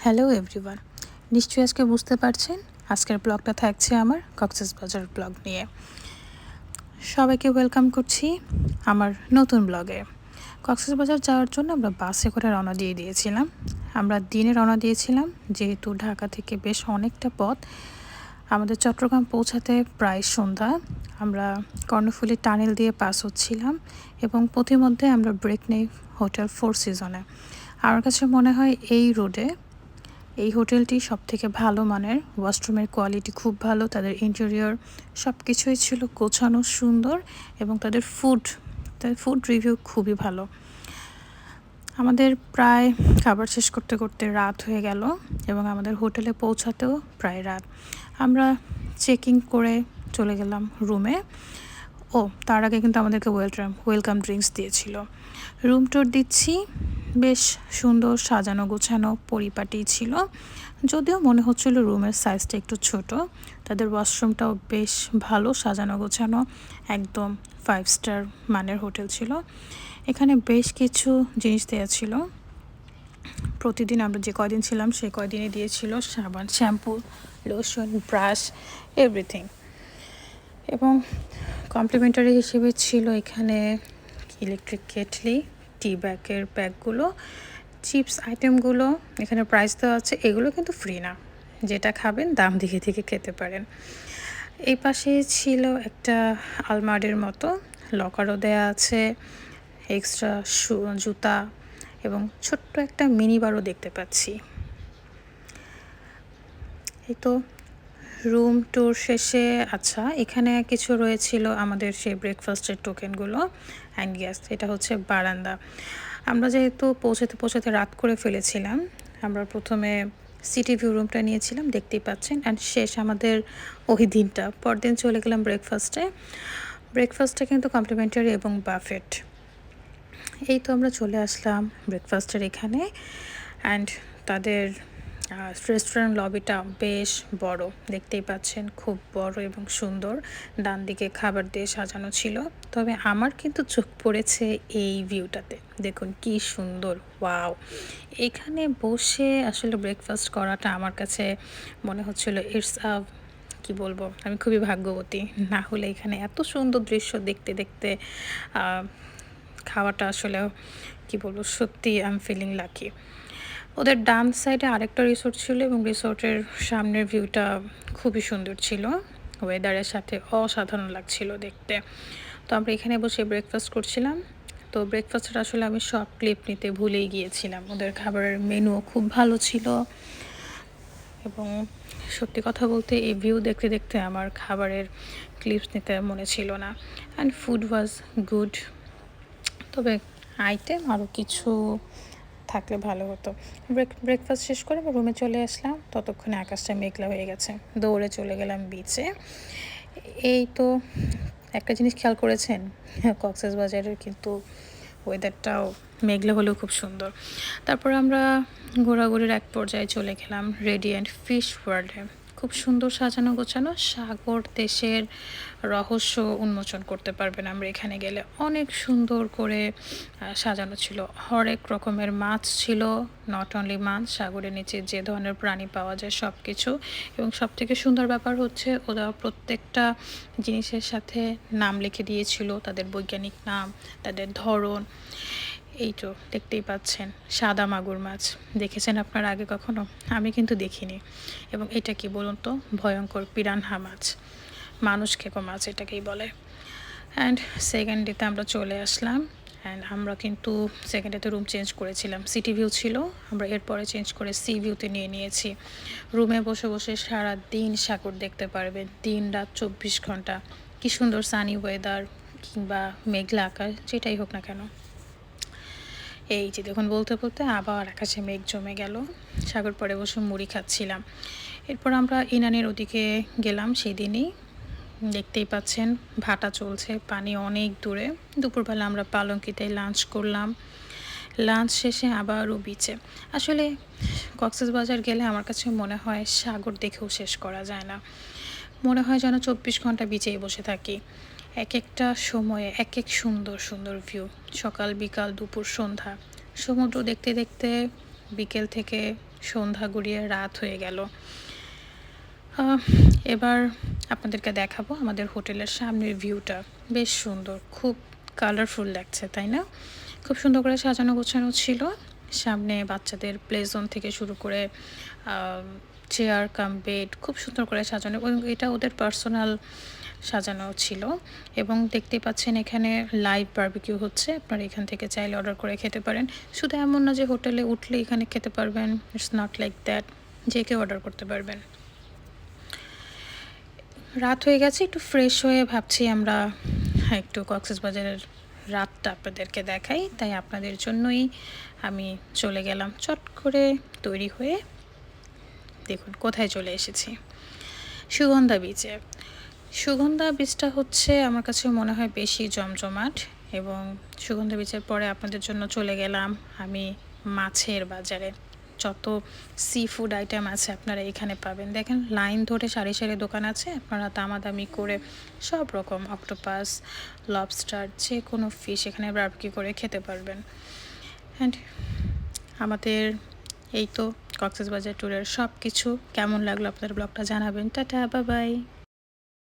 Hello everyone, নিশ্চয়ই আজকে বুঝতে পারছেন আজকের ব্লগটা থাকছে আমার কক্সবাজার ব্লগ নিয়ে। সবাইকে ওয়েলকাম করছি আমার নতুন ব্লগে। কক্সবাজার যাওয়ার জন্য আমরা বাসে করে রওনা দিয়ে দিয়েছিলাম। আমরা দিনে রওনা দিয়েছিলাম, যেহেতু ঢাকা থেকে বেশ অনেকটা পথ। আমাদের চট্টগ্রাম পৌঁছাতে প্রায় সন্ধ্যা। আমরা কর্ণফুলী টানেল দিয়ে পাস হচ্ছিলাম এবং পথিমধ্যে আমরা ব্রেক নেই হোটেল ফোর সিজনে। আমার কাছে মনে হয় এই হোটেলটি সবথেকে ভালো মানের। ওয়াশরুমের কোয়ালিটি খুব ভালো, তাদের ইন্টেরিয়র সব কিছুই ছিল গোছানো, সুন্দর, এবং তাদের ফুড রিভিউ খুবই ভালো। আমাদের প্রায় খাবার শেষ করতে করতে রাত হয়ে গেল এবং আমাদের হোটেলে পৌঁছাতেও প্রায় রাত। আমরা চেকিং করে চলে গেলাম রুমে। তার আগে কিন্তু আমাদেরকে ওয়েলকাম ড্রিঙ্কস দিয়েছিল। রুম ট্যুর দিচ্ছি। বেশ সুন্দর সাজানো গোছানো পরিপাটি ছিল, যদিও মনে হচ্ছিল রুমের সাইজটা একটু ছোট। তাদের ওয়াশরুমটাও বেশ ভালো সাজানো গোছানো, একদম 5 স্টার মানের হোটেল ছিল। এখানে বেশ কিছু জিনিস দেওয়া ছিল। প্রতিদিন আমরা যে কয়দিন ছিলাম সেই কয়দিনই দিয়েছিল সাবান, শ্যাম্পু, লোশন, ব্রাশ, এভরিথিং। এবং কমপ্লিমেন্টারি হিসেবে ছিল এখানে ইলেকট্রিক কেটলি, টি ব্যাগের ব্যাগগুলো, চিপস আইটেমগুলো এখানে প্রাইস দেওয়া আছে। এগুলো কিন্তু ফ্রি না, যেটা খাবেন দাম দেখে দেখে খেতে পারেন। এই পাশে ছিল একটা আলমারির মতো, লকারও দেয়া আছে, এক্সট্রা জুতা এবং ছোট্ট একটা মিনি বারও দেখতে পাচ্ছি। এই তো রুম ট্যুর শেষে এখানে কিছু রয়েছিল আমাদের সেই ব্রেকফাস্টের টোকেনগুলো অ্যান্ড গ্যাস। এটা হচ্ছে বারান্দা। আমরা যেহেতু পৌঁছাতে রাত করে ফেলেছিলাম, আমরা প্রথমে সিটি ভিউ রুমটা নিয়েছিলাম, দেখতেই পাচ্ছেন। অ্যান্ড শেষ আমাদের ওই দিনটা, পরদিন চলে গেলাম ব্রেকফাস্টে কিন্তু কমপ্লিমেন্টারি এবং বাফেট। এই তো আমরা চলে আসলাম ব্রেকফাস্টের এখানে। অ্যান্ড তাদের রেস্টুরেন্ট লবিটা বেশ বড়, দেখতেই পাচ্ছেন, খুব বড় এবং সুন্দর। ডান দিকে খাবার দিয়ে সাজানো ছিল। তবে আমার কিন্তু চোখ পড়েছে এই ভিউটাতে। দেখুন কি সুন্দর, ওয়াও! এখানে বসে আসলে ব্রেকফাস্ট করাটা আমার কাছে মনে হচ্ছিল কি বলবো, আমি খুবই ভাগ্যবতী। না হলে এখানে এত সুন্দর দৃশ্য দেখতে দেখতে খাওয়াটা আসলে কি বলবো, সত্যি আই এম ফিলিং লাকি। ওদের ডান সাইডে আরেকটা রিসোর্ট ছিল এবং রিসোর্টের সামনের ভিউটা খুবই সুন্দর ছিল, ওয়েদারের সাথে অসাধারণ লাগছিল দেখতে। তো আমরা এখানে বসে ব্রেকফাস্ট করছিলাম। তো ব্রেকফাস্টটা আসলে আমি সব ক্লিপ নিতে ভুলেই গিয়েছিলাম। ওদের খাবারের মেনুও খুব ভালো ছিল এবং সত্যি কথা বলতে এই ভিউ দেখতে দেখতে আমার খাবারের ক্লিপস নিতে মনে ছিল না। অ্যান্ড ফুড ওয়াজ গুড, তবে আইটেম আরও কিছু থাকলে ভালো হতো। ব্রেকফাস্ট শেষ করে আমরা রুমে চলে আসলাম। ততক্ষণে আকাশটা মেঘলা হয়ে গেছে, দৌড়ে চলে গেলাম বিচে। এই তো একটা জিনিস খেয়াল করেছেন, কক্সবাজারের কিন্তু ওয়েদারটাও মেঘলা হলেও খুব সুন্দর। তারপর আমরা ঘোরাঘুরির এক পর্যায়ে চলে গেলাম রেডিয়েন্ট ফিশ ওয়ার্ল্ডে। খুব সুন্দর সাজানো গোছানো, সাগর দেশের রহস্য উন্মোচন করতে পারবেন আমরা এখানে গেলে। অনেক সুন্দর করে সাজানো ছিল, হরেক রকমের মাছ ছিল। নট অনলি মাছ, সাগরের নিচে যে ধরনের প্রাণী পাওয়া যায় সব কিছু। এবং সবথেকে সুন্দর ব্যাপার হচ্ছে ওরা প্রত্যেকটা জিনিসের সাথে নাম লিখে দিয়েছিল, তাদের বৈজ্ঞানিক নাম, তাদের ধরন। এই তো দেখতেই পাচ্ছেন, সাদা মাগুর মাছ দেখেছেন আপনারা আগে কখনো? আমি কিন্তু দেখিনি। এবং এটা কি বলুন তো, ভয়ঙ্কর পিরানহা মাছ, মানুষ খেকো মাছ এটাকেই বলে। অ্যান্ড সেকেন্ড ডেতে আমরা চলে আসলাম। অ্যান্ড আমরা কিন্তু সেকেন্ড ডেতে রুম চেঞ্জ করেছিলাম, সিটি ভিউ ছিল, আমরা এরপরে চেঞ্জ করে সি ভিউতে নিয়েছি। রুমে বসে বসে সারা দিন সাগর দেখতে পারবেন, দিন রাত 24 ঘন্টা। কি সুন্দর সানি ওয়েদার কিংবা মেঘলা আকাশ, যেটাই হোক না কেন। এই যে দেখুন, বলতে বলতে আবার আকাশে মেঘ জমে গেল। সাগর পরে বসে মুড়ি খাচ্ছিলাম। এরপর আমরা ইনানির ওদিকে গেলাম। সেদিনই দেখতেই পাচ্ছেন ভাটা চলছে, পানি অনেক দূরে। দুপুরবেলা আমরা পালঙ্কিতে লাঞ্চ করলাম। লাঞ্চ শেষে আবারও বিচে। আসলে কক্সবাজার গেলে আমার কাছে মনে হয় সাগর দেখেও শেষ করা যায় না। মনে হয় যেন 24 ঘন্টা বিচেই বসে থাকি। এক একটা সময়ে এক এক সুন্দর সুন্দর ভিউ, সকাল বিকাল দুপুর সন্ধ্যা। সমুদ্র দেখতে দেখতে বিকেল থেকে সন্ধ্যা গড়িয়ে রাত হয়ে গেল। এবার আপনাদেরকে দেখাবো আমাদের হোটেলের সামনের ভিউটা। বেশ সুন্দর, খুব কালারফুল লাগছে, তাই না? খুব সুন্দর করে সাজানো গোছানো ছিল। সামনে বাচ্চাদের প্লে জোন থেকে শুরু করে চেয়ার কাম বেড খুব সুন্দর করে সাজানো, এবং এটা ওদের পার্সোনাল সাজানো ছিল। এবং দেখতেই পাচ্ছেন এখানে লাইভ বারবিকিউ হচ্ছে, আপনারা এখান থেকে চাইলে অর্ডার করে খেতে পারেন। শুধু এমন না যে হোটেলে উঠলে এখানে খেতে পারবেন, ইটস নট লাইক দ্যাট, যে কেউ অর্ডার করতে পারবেন। রাত হয়ে গেছে, একটু ফ্রেশ হয়ে ভাবছি আমরা একটু কক্সবাজারের রাতটা আপনাদেরকে দেখাই, তাই আপনাদের জন্যই আমি চলে গেলাম চট করে তৈরি হয়ে। দেখুন কোথায় চলে এসেছি, সুগন্ধা বিচে। সুগন্ধা বিচটা হচ্ছে আমার কাছে মনে হয় বেশি জমজমাট, এবং সুগন্ধা বিচের পরে আপনাদের জন্য চলে গেলাম আমি মাছের বাজারে। যত সি ফুড আইটেম আছে আপনারা এখানে পাবেন। দেখেন লাইন ধরে সারি সারি দোকান আছে, আপনারা দামাদামি করে সব রকম অক্টোপাস, লবস্টার, যে কোনো ফিশ এখানে বারবিকিউ করে খেতে পারবেন। অ্যান্ড আমাদের এই তো কক্সবাজার ট্যুরের সব কিছু কেমন লাগলো আপনাদের ব্লগটা জানাবেন। Tata, bye bye.